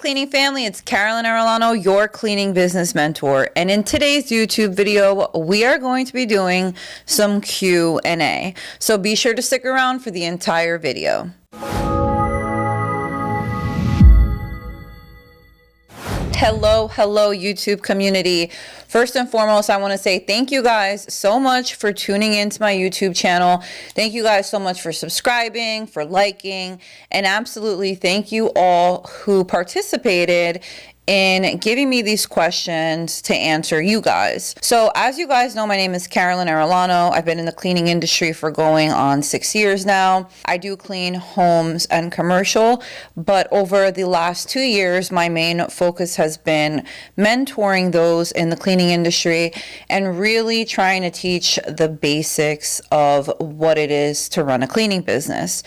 cleaning family, it's Carolyn Arellano, your cleaning business mentor. And in today's YouTube video, we are going to be doing some Q&A. So be sure to stick around for the entire video. Hello YouTube community. First and foremost, I want to say thank you guys so much for tuning into my YouTube channel. Thank you guys so much for subscribing, for liking, and absolutely thank you all who participated in giving me these questions to answer you guys. So as you guys know, my name is Carolyn Arellano. I've been in the cleaning industry for going on 6 years now. I do clean homes and commercial, but over the last 2 years, my main focus has been mentoring those in the cleaning industry and really trying to teach the basics of what it is to run a cleaning business.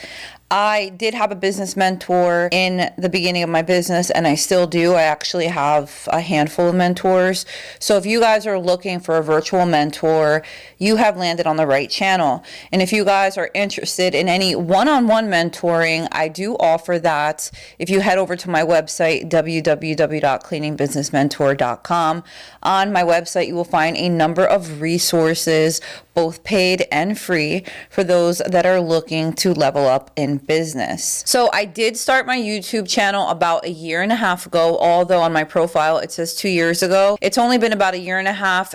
I did have a business mentor in the beginning of my business, and I still do. I actually have a handful of mentors. So if you guys are looking for a virtual mentor, you have landed on the right channel. And if you guys are interested in any one-on-one mentoring, I do offer that. If you head over to my website, www.cleaningbusinessmentor.com, on my website, you will find a number of resources, both paid and free, for those that are looking to level up in business. So I did start my YouTube channel about 1.5 years ago, although on my profile it says 2 years ago. It's only been about 1.5 years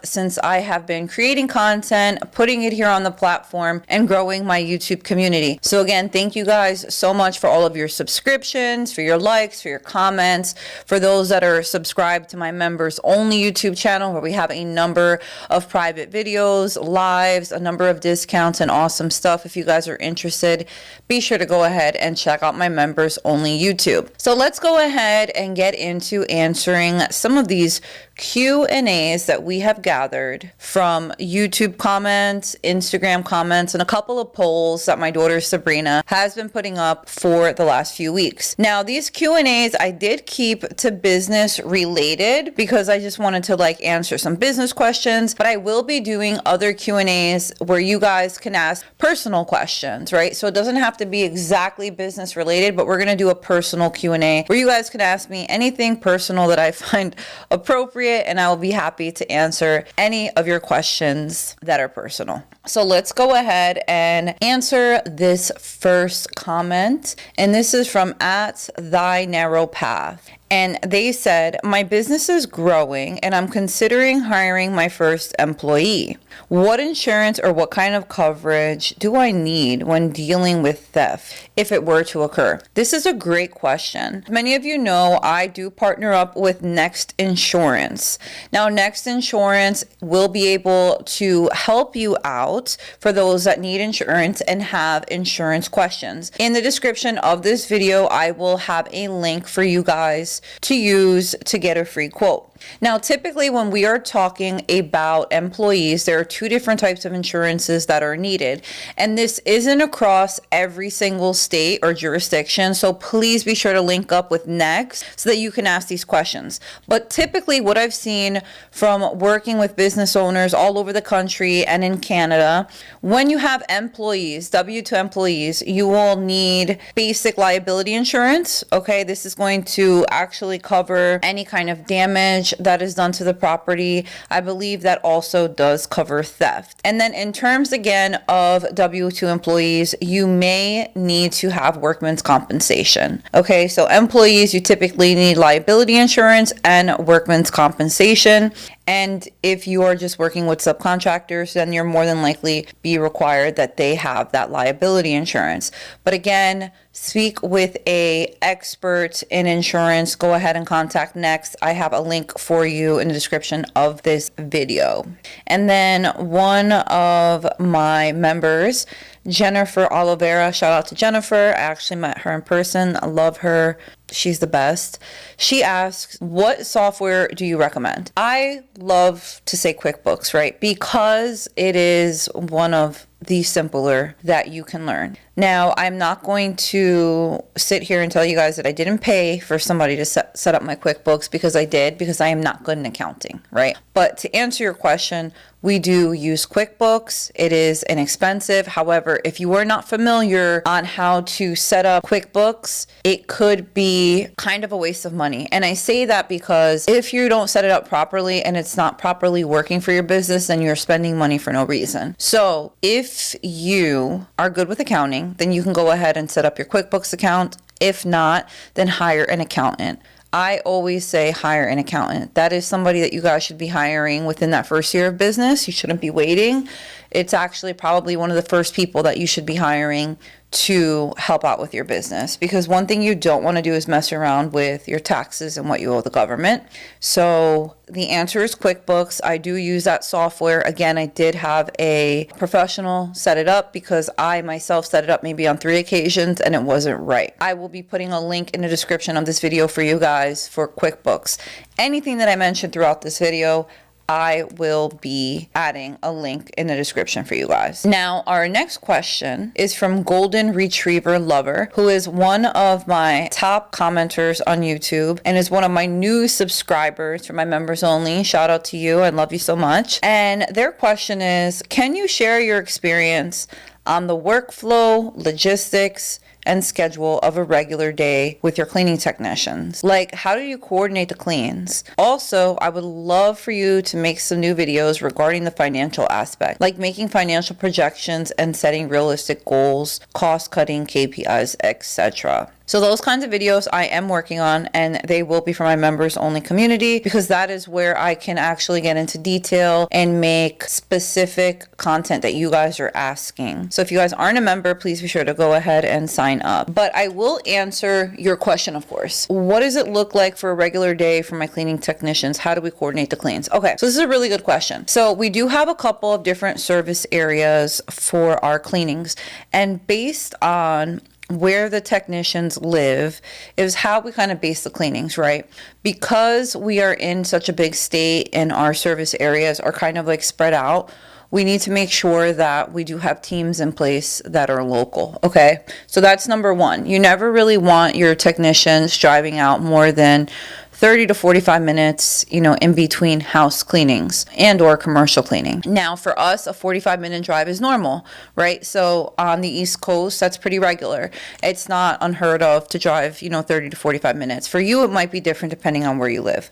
since I have been creating content, putting it here on the platform, and growing my YouTube community. So again, thank you guys so much for all of your subscriptions, for your likes, for your comments, for those that are subscribed to my members only YouTube channel, where we have a number of private videos, lives, a number of discounts, and awesome stuff. If you guys are interested, be sure to go ahead and check out my members only YouTube. So let's go ahead and get into answering some of these Q&As that we have gathered from YouTube comments, Instagram comments, and a couple of polls that my daughter Sabrina has been putting up for the last few weeks. Now, these Q&As I did keep to business related because I just wanted to answer some business questions, but I will be doing other Q&As where you guys can ask personal questions, right? So it doesn't have to be exactly business related, but we're going to do a personal Q&A where you guys can ask me anything personal that I find appropriate, and I will be happy to answer any of your questions that are personal. So let's go ahead and answer this first comment. And this is from @thy_narrow_path. And they said, my business is growing and I'm considering hiring my first employee. What insurance or what kind of coverage do I need when dealing with theft if it were to occur? This is a great question. Many of you know I do partner up with Next Insurance. Now, Next Insurance will be able to help you out for those that need insurance and have insurance questions. In the description of this video, I will have a link for you guys to use to get a free quote. Now, typically when we are talking about employees, there are 2 different types of insurances that are needed. And this isn't across every single state or jurisdiction. So please be sure to link up with Next so that you can ask these questions. But typically what I've seen from working with business owners all over the country and in Canada, when you have employees, W-2 employees, you will need basic liability insurance. Okay, this is going to actually cover any kind of damage that is done to the property. I believe that also does cover theft. And then in terms again of W-2 employees, you may need to have workman's compensation. Okay, so employees, you typically need liability insurance and workman's compensation. And if you are just working with subcontractors, then you're more than likely be required that they have that liability insurance. But again, speak with an expert in insurance. Go ahead and contact Next. I have a link for you in the description of this video. And then one of my members, Jennifer Oliveira, shout out to Jennifer. I actually met her in person. I love her. She's the best. She asks, what software do you recommend? I love to say QuickBooks, right? Because it is one of the simpler that you can learn. Now, I'm not going to sit here and tell you guys that I didn't pay for somebody to set up my QuickBooks, because I did, because I am not good in accounting, right? But to answer your question, we do use QuickBooks. It is inexpensive. However, if you are not familiar on how to set up QuickBooks, it could be kind of a waste of money. And I say that because if you don't set it up properly and it's not properly working for your business, then you're spending money for no reason. So if you are good with accounting, then you can go ahead and set up your QuickBooks account. If not, then hire an accountant. I always say hire an accountant. That is somebody that you guys should be hiring within that first year of business. You shouldn't be waiting. It's actually probably one of the first people that you should be hiring to help out with your business, because one thing you don't want to do is mess around with your taxes and what you owe the government. So the answer is QuickBooks. I do use that software. Again, I did have a professional set it up because I myself set it up maybe on 3 occasions and it wasn't right. I will be putting a link in the description of this video for you guys for QuickBooks. Anything that I mentioned throughout this video, I will be adding a link in the description for you guys. Now, our next question is from Golden Retriever Lover, who is one of my top commenters on YouTube and is one of my new subscribers for my members only. Shout out to you. I love you so much. And their question is, can you share your experience on the workflow, logistics, and schedule of a regular day with your cleaning technicians? Like, how do you coordinate the cleans? Also, I would love for you to make some new videos regarding the financial aspect, like making financial projections and setting realistic goals, cost cutting, KPIs, etc. So those kinds of videos I am working on, and they will be for my members only community, because that is where I can actually get into detail and make specific content that you guys are asking. So if you guys aren't a member, please be sure to go ahead and sign up. But I will answer your question, of course. What does it look like for a regular day for my cleaning technicians? How do we coordinate the cleans? Okay, so this is a really good question. So we do have a couple of different service areas for our cleanings, and based on where the technicians live is how we kind of base the cleanings, right? Because we are in such a big state and our service areas are kind of like spread out, we need to make sure that we do have teams in place that are local, okay? So that's number one. You never really want your technicians driving out more than 30 to 45 minutes, in between house cleanings and or commercial cleaning. Now, for us, a 45-minute drive is normal, right? So on the East Coast, that's pretty regular. It's not unheard of to drive, 30 to 45 minutes. For you, it might be different depending on where you live.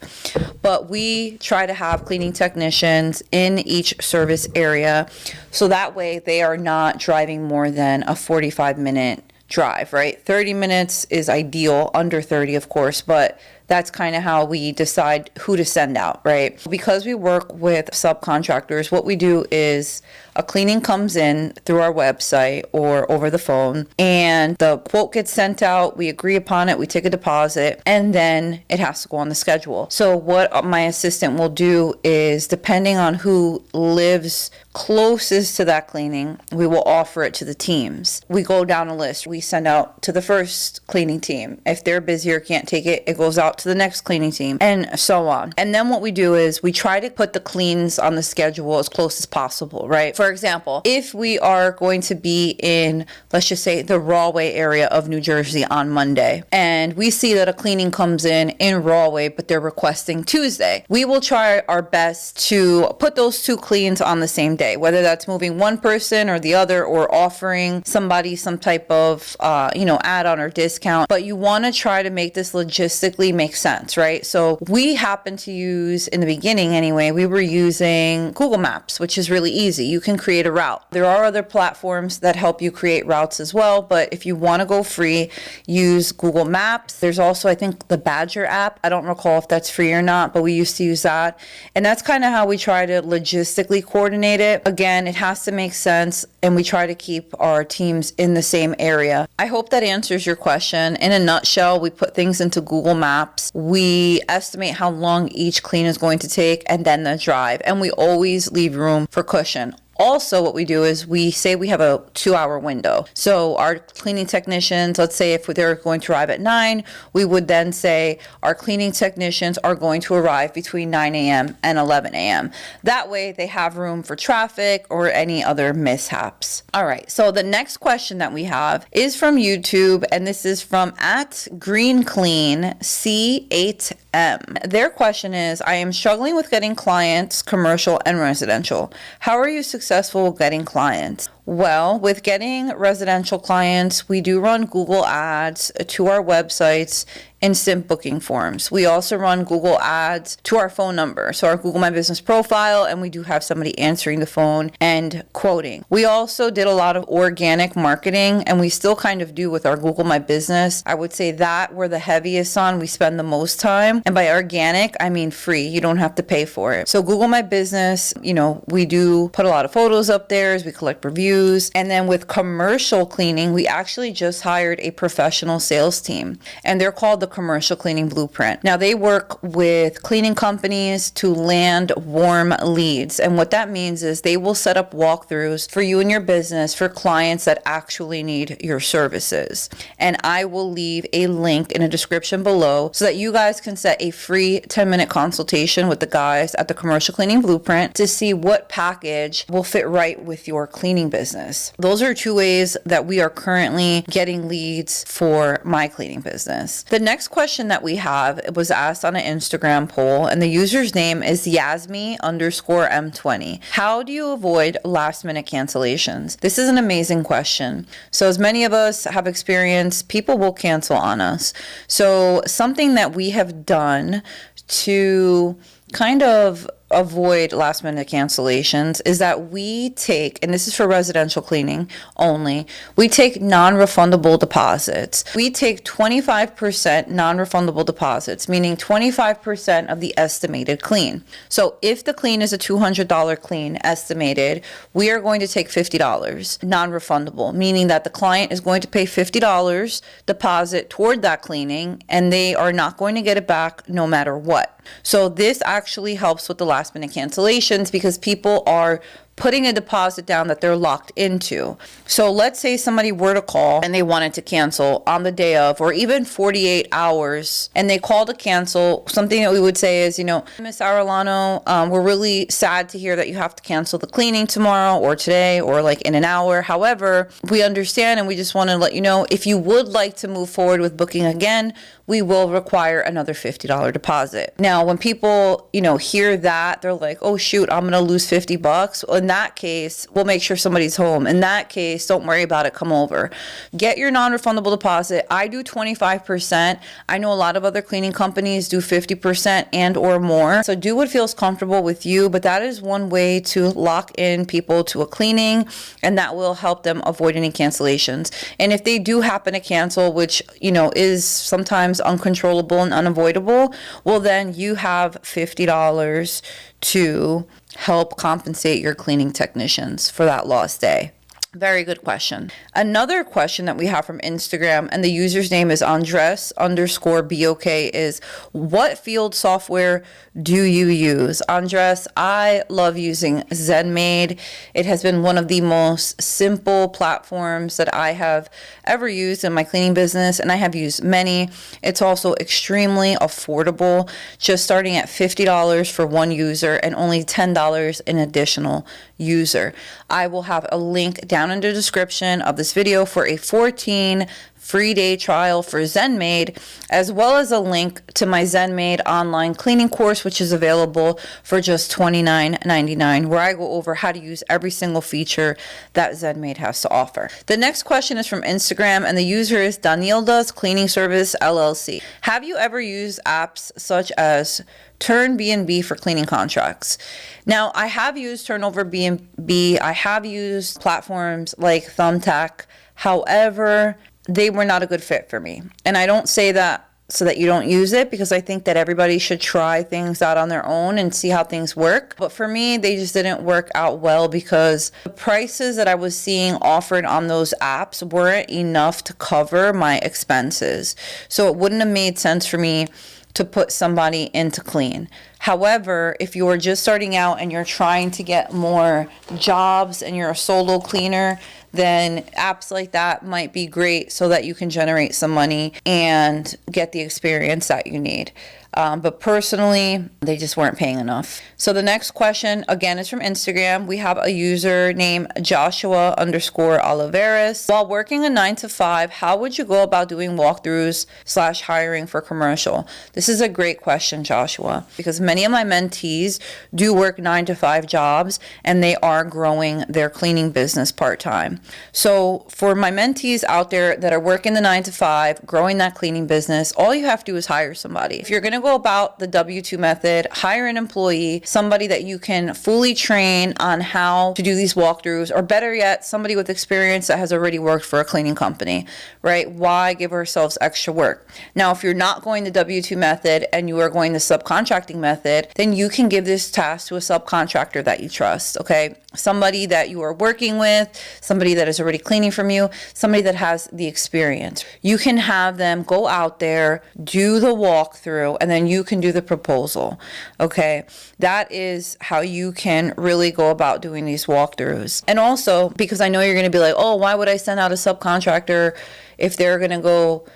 But we try to have cleaning technicians in each service area, so that way they are not driving more than a 45-minute drive, right? 30 minutes is ideal, under 30, of course, but that's kind of how we decide who to send out, right? Because we work with subcontractors, what we do is a cleaning comes in through our website or over the phone, and the quote gets sent out, we agree upon it, we take a deposit, and then it has to go on the schedule. So what my assistant will do is, depending on who lives closest to that cleaning, we will offer it to the teams. We go down a list. We send out to the first cleaning team. If they're busy or can't take it, it goes out to the next cleaning team, and so on. And then what we do is we try to put the cleans on the schedule as close as possible, right? For example, if we are going to be in, let's just say, the Rahway area of New Jersey on Monday, and we see that a cleaning comes in Rahway, but they're requesting Tuesday, we will try our best to put those two cleans on the same day, whether that's moving one person or the other, or offering somebody some type of, add-on or discount. But you want to try to make this logistically make sense, right? So we happen to use, in the beginning anyway, we were using Google Maps, which is really easy. You can create a route. There are other platforms that help you create routes as well, but if you want to go free, use Google Maps. There's also, I think, the Badger app. I don't recall if that's free or not, but we used to use that. And that's kind of how we try to logistically coordinate it. Again, it has to make sense, and we try to keep our teams in the same area. I hope that answers your question. In a nutshell, we put things into Google Maps. We estimate how long each clean is going to take, and then the drive. And we always leave room for cushion. Also, what we do is we say we have a 2-hour window. So our cleaning technicians, let's say if they're going to arrive at 9, we would then say our cleaning technicians are going to arrive between 9 a.m. and 11 a.m. That way they have room for traffic or any other mishaps. All right, so the next question that we have is from YouTube, and this is from @GreenCleanC8M. Their question is, I am struggling with getting clients, commercial and residential. How are you successful getting clients? Well, with getting residential clients, we do run Google Ads to our websites, instant booking forms. We also run Google Ads to our phone number, so our Google My Business profile, and we do have somebody answering the phone and quoting. We also did a lot of organic marketing, and we still kind of do with our Google My Business. I would say that we're the heaviest on, we spend the most time. And by organic, I mean free. You don't have to pay for it. So Google My Business, we do put a lot of photos up there as we collect reviews. And then with commercial cleaning, we actually just hired a professional sales team, and they're called the Commercial Cleaning Blueprint. Now they work with cleaning companies to land warm leads. And what that means is they will set up walkthroughs for you and your business for clients that actually need your services. And I will leave a link in a description below so that you guys can set a free 10-minute consultation with the guys at the Commercial Cleaning Blueprint to see what package will fit right with your cleaning business. Those are 2 ways that we are currently getting leads for my cleaning business. The next question that we have was asked on an Instagram poll, and the user's name is Yasmi_M20. How do you avoid last minute cancellations? This is an amazing question. So as many of us have experienced, people will cancel on us. So something that we have done to kind of avoid last minute cancellations is that we take, and this is for residential cleaning only, we take non-refundable deposits. We take 25% non-refundable deposits, meaning 25% of the estimated clean. So if the clean is a $200 clean estimated, we are going to take $50 non-refundable, meaning that the client is going to pay $50 deposit toward that cleaning, and they are not going to get it back no matter what. So this actually helps with the last minute cancellations because people are putting a deposit down that they're locked into. So let's say somebody were to call and they wanted to cancel on the day of, or even 48 hours, and they call to cancel. Something that we would say is, Miss Arellano, we're really sad to hear that you have to cancel the cleaning tomorrow or today or like in an hour. However, we understand and we just want to let you know if you would like to move forward with booking again, we will require another $50 deposit. Now, when people, hear that, they're like, oh shoot, I'm gonna lose $50. In that case, we'll make sure somebody's home. In that case, don't worry about it, come over. Get your non-refundable deposit. I do 25%. I know a lot of other cleaning companies do 50% and or more. So do what feels comfortable with you, but that is one way to lock in people to a cleaning, and that will help them avoid any cancellations. And if they do happen to cancel, which, is sometimes uncontrollable and unavoidable, well, then you have $50 to help compensate your cleaning technicians for that lost day. Very good question. Another question that we have from Instagram, and the user's name is Andres_BOK, is what field software do you use? Andres, I love using ZenMaid. It has been one of the most simple platforms that I have ever used in my cleaning business, and I have used many. It's also extremely affordable, just starting at $50 for one user and only $10 an additional user. I will have a link down in the description of this video for a 14 free day trial for ZenMaid, as well as a link to my ZenMaid online cleaning course, which is available for just $29.99, where I go over how to use every single feature that ZenMaid has to offer. The next question is from Instagram, and the user is Danielda's Cleaning Service LLC. Have you ever used apps such as Turn B&B for cleaning contracts? Now, I have used Turnover B&B. I have used platforms like Thumbtack. However, they were not a good fit for me. And I don't say that so that you don't use it, because I think that everybody should try things out on their own and see how things work. But for me, they just didn't work out well because the prices that I was seeing offered on those apps weren't enough to cover my expenses. So it wouldn't have made sense for me to put somebody into clean. However, if you're just starting out and you're trying to get more jobs and you're a solo cleaner, then apps like that might be great so that you can generate some money and get the experience that you need. But personally, they just weren't paying enough. So the next question, again, is from Instagram. We have a user named Joshua_Oliveras. While working a 9 to 5, how would you go about doing walkthroughs / hiring for commercial? This is a great question, Joshua, because many of my mentees do work 9 to 5 jobs and they are growing their cleaning business part-time. So for my mentees out there that are working the 9 to 5, growing that cleaning business, all you have to do is hire somebody. If you're going to go about the W-2 method, hire an employee, somebody that you can fully train on how to do these walkthroughs, or better yet, somebody with experience that has already worked for a cleaning company, right? Why give ourselves extra work? Now, if you're not going the W-2 method and you are going the subcontracting method, then you can give this task to a subcontractor that you trust, okay? Somebody that you are working with, somebody that is already cleaning from you, somebody that has the experience. You can have them go out there, do the walkthrough, and then you can do the proposal, okay? That is how you can really go about doing these walkthroughs. And also, because I know you're going to be like, oh, why would I send out a subcontractor if they're going to go,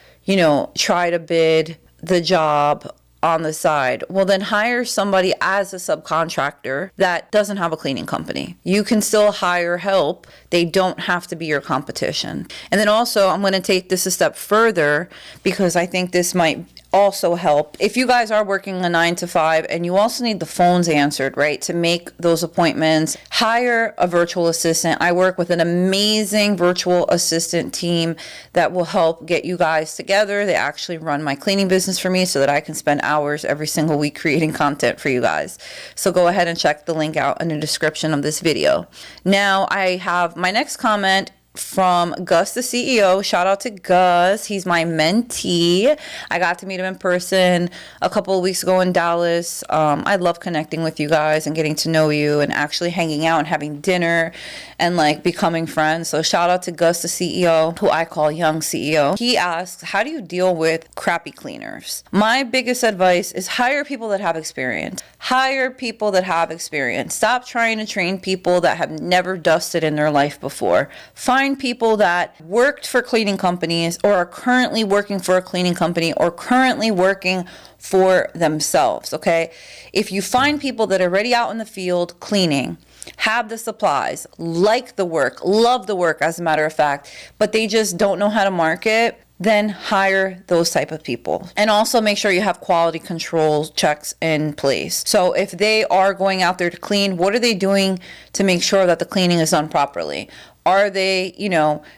try to bid the job on the side? Well, then hire somebody as a subcontractor that doesn't have a cleaning company. You can still hire help. They don't have to be your competition. And then also, I'm going to take this a step further because I think this might also help. If you guys are working a 9 to 5 and you also need the phones answered, right, to make those appointments, hire a virtual assistant. I work with an amazing virtual assistant team that will help get you guys together. They actually run my cleaning business for me so that I can spend hours every single week creating content for you guys. So go ahead and check the link out in the description of this video. Now I have my next comment from Gus, the CEO. Shout out to Gus. He's my mentee. I got to meet him in person a couple of weeks ago in Dallas. I love connecting with you guys and getting to know you and actually hanging out and having dinner and like becoming friends. So shout out to Gus, the CEO, who I call young CEO. He asks, how do you deal with crappy cleaners? My biggest advice is hire people that have experience. Hire people that have experience. Stop trying to train people that have never dusted in their life before. Find people that worked for cleaning companies or are currently working for a cleaning company or currently working for themselves, okay? If you find people that are already out in the field cleaning, have the supplies, like the work, love the work as a matter of fact, but they just don't know how to market, then hire those type of people. And also make sure you have quality control checks in place. So if they are going out there to clean, what are they doing to make sure that the cleaning is done properly? Are they,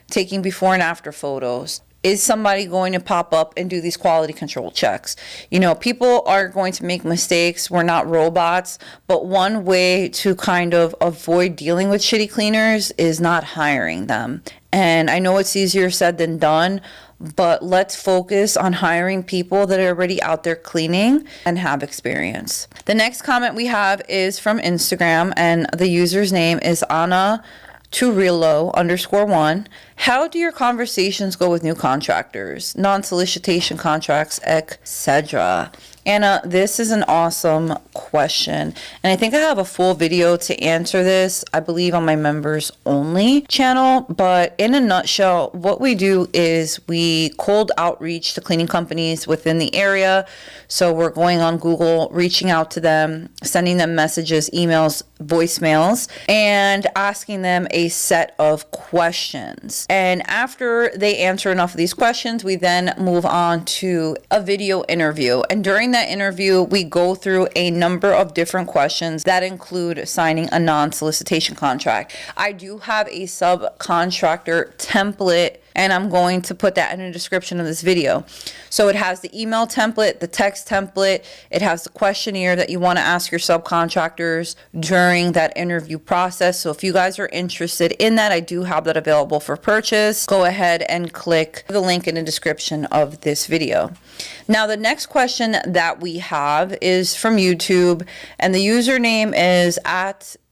taking before and after photos? Is somebody going to pop up and do these quality control checks? People are going to make mistakes. We're not robots. But one way to kind of avoid dealing with shitty cleaners is not hiring them. And I know it's easier said than done, but let's focus on hiring people that are already out there cleaning and have experience. The next comment we have is from Instagram, and the user's name is Anna Turillo_1. How do your conversations go with new contractors, non-solicitation contracts, etc.? Anna, this is an awesome question. And I think I have a full video to answer this, I believe on my members only channel. But in a nutshell, what we do is we cold outreach to cleaning companies within the area. So we're going on Google, reaching out to them, sending them messages, emails, voicemails, and asking them a set of questions. And after they answer enough of these questions, we then move on to a video interview. And during that interview, we go through a number of different questions that include signing a non-solicitation contract. I do have a subcontractor template, and I'm going to put that in the description of this video. So it has the email template, the text template, it has the questionnaire that you want to ask your subcontractors during that interview process. So if you guys are interested in that, I do have that available for purchase. Go ahead and click the link in the description of this video. Now, the next question that we have is from YouTube, and the username is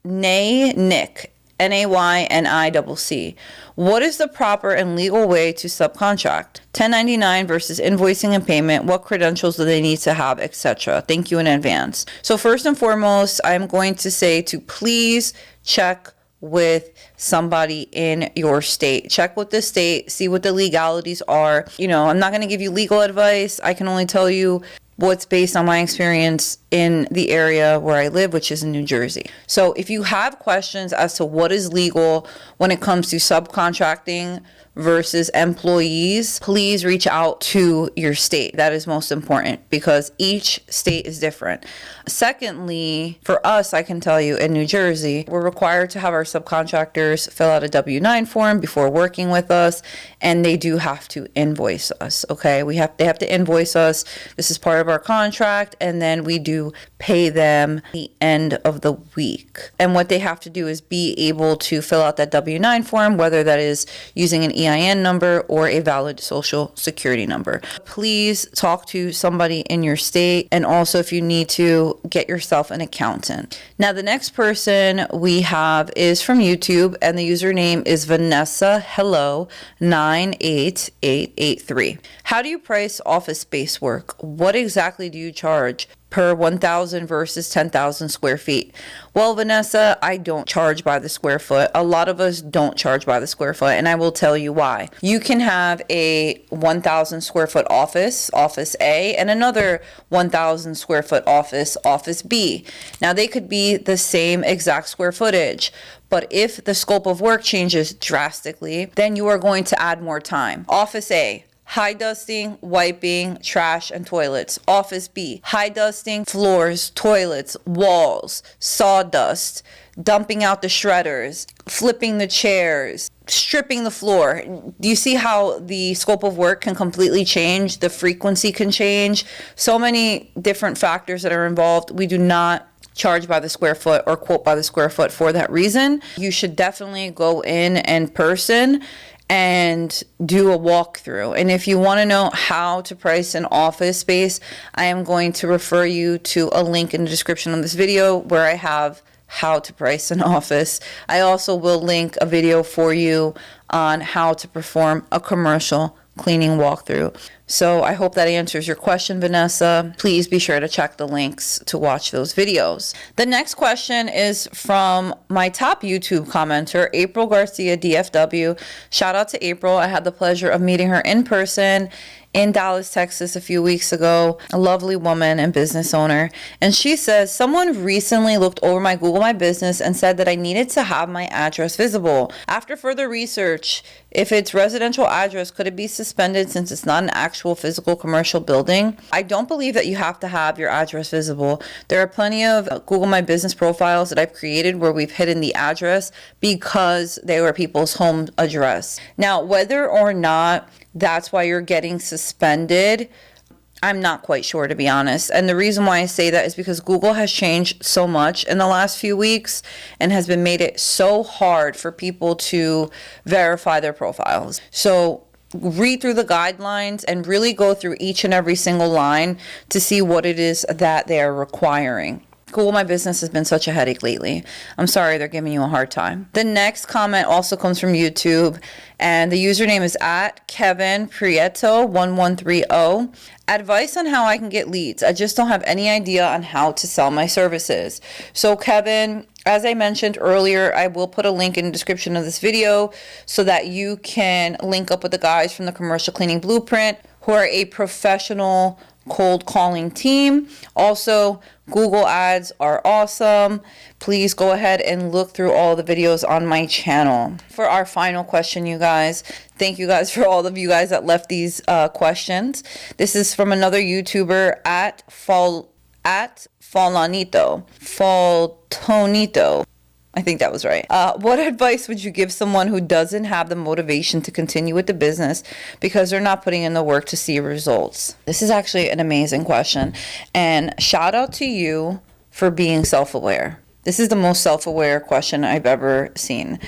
@NayNick. NAYNICC. What is the proper and legal way to subcontract? 1099 versus invoicing and payment. What credentials do they need to have, etc.? Thank you in advance. So first and foremost, I'm going to say to please check with somebody in your state. Check with the state, see what the legalities are. I'm not going to give you legal advice. I can only tell you what's based on my experience in the area where I live, which is in New Jersey. So if you have questions as to what is legal when it comes to subcontracting versus employees, please reach out to your state. That is most important because each state is different. Secondly, for us, I can tell you in New Jersey, we're required to have our subcontractors fill out a W-9 form before working with us, and they do have to invoice us, okay? They have to invoice us. This is part of our contract, and then we do pay them at the end of the week. And what they have to do is be able to fill out that W-9 form, whether that is using an EIN number or a valid social security number. Please talk to somebody in your state, and also if you need to, get yourself an accountant. Now the next person we have is from YouTube, and the username is Vanessa Hello 98883. How do you price office space work? What exactly do you charge per 1,000 versus 10,000 square feet? Well, Vanessa, I don't charge by the square foot. A lot of us don't charge by the square foot, and I will tell you why. You can have a 1,000 square foot office, office A, and another 1,000 square foot office, office B. Now, they could be the same exact square footage, but if the scope of work changes drastically, then you are going to add more time. Office A, high dusting, wiping, trash, and toilets. Office B, high dusting, floors, toilets, walls, sawdust, dumping out the shredders, flipping the chairs, stripping the floor. Do you see how the scope of work can completely change? The frequency can change. So many different factors that are involved. We do not charge by the square foot or quote by the square foot for that reason. You should definitely go in person and do a walkthrough. And if you want to know how to price an office space, I am going to refer you to a link in the description of this video where I have how to price an office. I also will link a video for you on how to perform a commercial cleaning walkthrough. So I hope that answers your question, Vanessa. Please be sure to check the links to watch those videos. The next question is from my top YouTube commenter, April Garcia, DFW. Shout out to April. I had the pleasure of meeting her in person in Dallas, Texas a few weeks ago. A lovely woman and business owner. And she says, someone recently looked over my Google My Business and said that I needed to have my address visible. After further research, if it's residential address, could it be suspended since it's not an actual physical commercial building? I don't believe that you have to have your address visible. There are plenty of Google My Business profiles that I've created where we've hidden the address because they were people's home address. Now, whether or not that's why you're getting suspended, I'm not quite sure, to be honest. And the reason why I say that is because Google has changed so much in the last few weeks and has been made it so hard for people to verify their profiles. So read through the guidelines and really go through each and every single line to see what it is that they are requiring. Google My Business has been such a headache lately. I'm sorry they're giving you a hard time. The next comment also comes from YouTube, and the username is at Kevin Prieto 1130. Advice on how I can get leads. I just don't have any idea on how to sell my services. So Kevin, as I mentioned earlier, I will put a link in the description of this video so that you can link up with the guys from the Commercial Cleaning Blueprint, who are a professional cold calling team. Also, Google ads are awesome. Please go ahead and look through all the videos on my channel. For our final question, you guys, thank you guys for all of you guys that left these questions. This is from another YouTuber at Faltonito. I think that was right. What advice would you give someone who doesn't have the motivation to continue with the business because they're not putting in the work to see results? This is actually an amazing question. And shout out to you for being self-aware. This is the most self-aware question I've ever seen.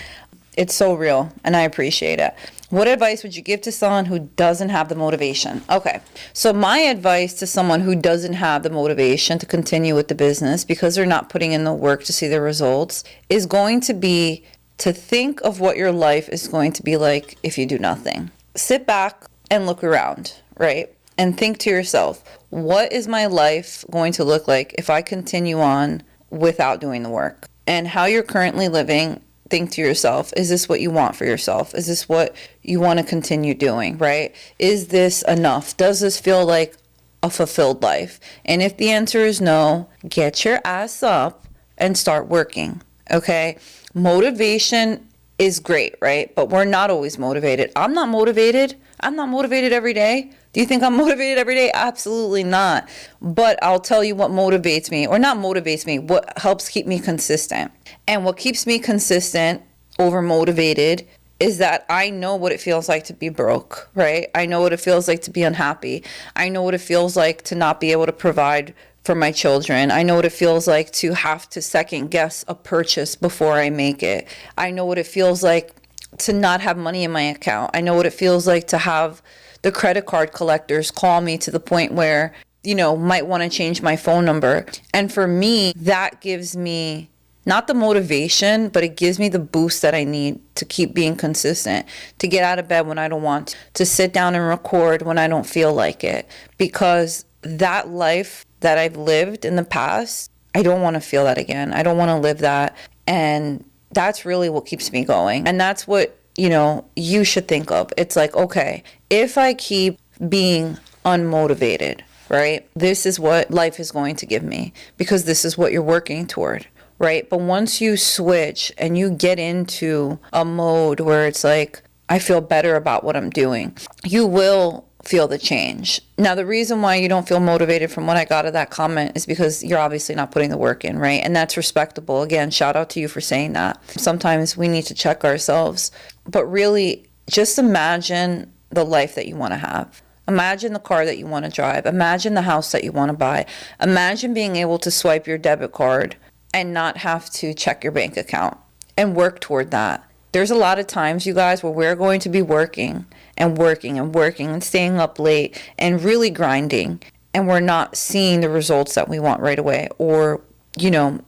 It's so real, and I appreciate it. What advice would you give to someone who doesn't have the motivation? Okay, so my advice to someone who doesn't have the motivation to continue with the business because they're not putting in the work to see the results is going to be to think of what your life is going to be like if you do nothing. Sit back and look around, right? And think to yourself, what is my life going to look like if I continue on without doing the work? And how you're currently living, think to yourself, is this what you want for yourself? Is this what you want to continue doing, right? Is this enough? Does this feel like a fulfilled life? And if the answer is no, get your ass up and start working, okay? Motivation is great, right? But we're not always motivated. I'm not motivated. I'm not motivated every day. Do you think I'm motivated every day? Absolutely not. But I'll tell you what motivates me, or not motivates me, what helps keep me consistent. And what keeps me consistent over motivated is that I know what it feels like to be broke, right? I know what it feels like to be unhappy. I know what it feels like to not be able to provide for my children. I know what it feels like to have to second guess a purchase before I make it. I know what it feels like to not have money in my account. I know what it feels like to have the credit card collectors call me to the point where, might want to change my phone number. And for me, that gives me not the motivation, but it gives me the boost that I need to keep being consistent, to get out of bed when I don't want to sit down and record when I don't feel like it. Because that life that I've lived in the past, I don't want to feel that again. I don't want to live that. And that's really what keeps me going. And that's what, you should think of. It's like, okay, if I keep being unmotivated, right, this is what life is going to give me, because this is what you're working toward, right? But once you switch and you get into a mode where it's like, I feel better about what I'm doing, you will feel the change. Now, the reason why you don't feel motivated from what I got of that comment is because you're obviously not putting the work in, right? And that's respectable. Again, shout out to you for saying that. Sometimes we need to check ourselves, but really just imagine the life that you want to have. Imagine the car that you want to drive. Imagine the house that you want to buy. Imagine being able to swipe your debit card and not have to check your bank account, and work toward that. There's a lot of times, you guys, where we're going to be working and working and working and staying up late and really grinding, and we're not seeing the results that we want right away, or,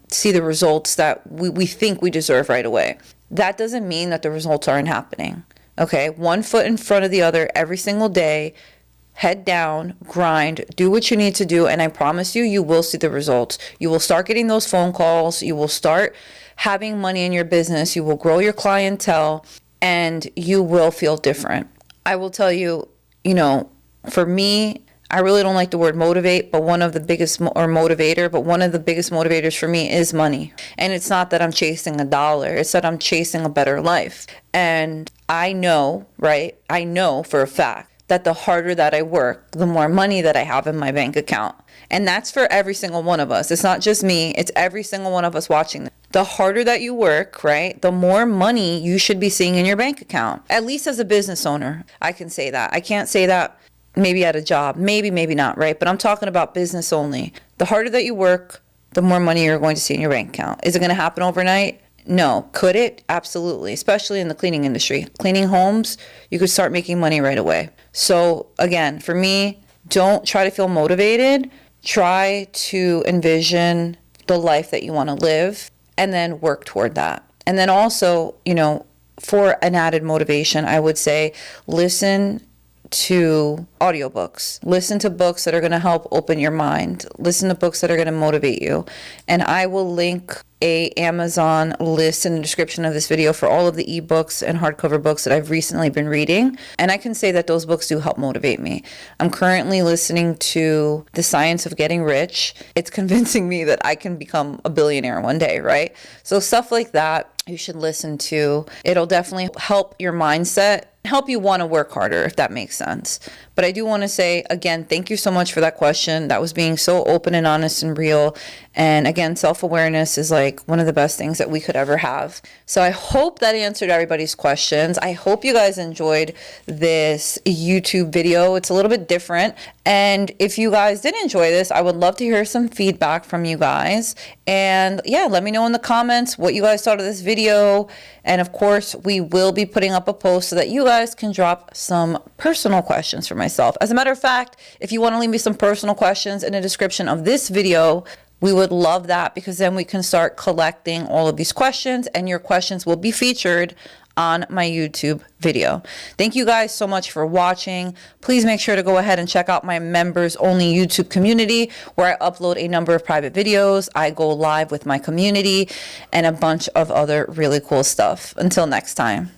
see the results that we think we deserve right away. That doesn't mean that the results aren't happening, okay? One foot in front of the other every single day. Head down, grind, do what you need to do, and I promise you, you will see the results. You will start getting those phone calls. You will start having money in your business. You will grow your clientele, and you will feel different. I will tell you, for me, I really don't like the word motivate, but one of the biggest motivators for me is money. And it's not that I'm chasing a dollar. It's that I'm chasing a better life. And I know, right? I know for a fact that the harder that I work, the more money that I have in my bank account. And that's for every single one of us. It's not just me. It's every single one of us watching this. The harder that you work, right, the more money you should be seeing in your bank account. At least as a business owner, I can say that. I can't say that maybe at a job. Maybe not, right? But I'm talking about business only. The harder that you work, the more money you're going to see in your bank account. Is it going to happen overnight? No. Could it? Absolutely. Especially in the cleaning industry. Cleaning homes, you could start making money right away. So again, for me, don't try to feel motivated. Try to envision the life that you want to live and then work toward that. And then also, for an added motivation, I would say listen to audiobooks. Listen to books that are going to help open your mind. Listen to books that are going to motivate you. And I will link a Amazon list in the description of this video for all of the ebooks and hardcover books that I've recently been reading. And I can say that those books do help motivate me. I'm currently listening to The Science of Getting Rich. It's convincing me that I can become a billionaire one day, right? So stuff like that you should listen to. It'll definitely help your mindset, help you want to work harder, if that makes sense. But I do want to say, again, thank you so much for that question. That was being so open and honest and real. And again, self-awareness is like one of the best things that we could ever have. So I hope that answered everybody's questions. I hope you guys enjoyed this YouTube video. It's a little bit different. And if you guys did enjoy this, I would love to hear some feedback from you guys. And yeah, let me know in the comments what you guys thought of this video. And of course, we will be putting up a post so that you guys can drop some personal questions for myself. As a matter of fact, if you want to leave me some personal questions in the description of this video, We would love that, because then we can start collecting all of these questions, and your questions will be featured on my YouTube video. Thank you guys so much for watching. Please make sure to go ahead and check out my members only YouTube community, where I upload a number of private videos. I go live with my community and a bunch of other really cool stuff. Until next time.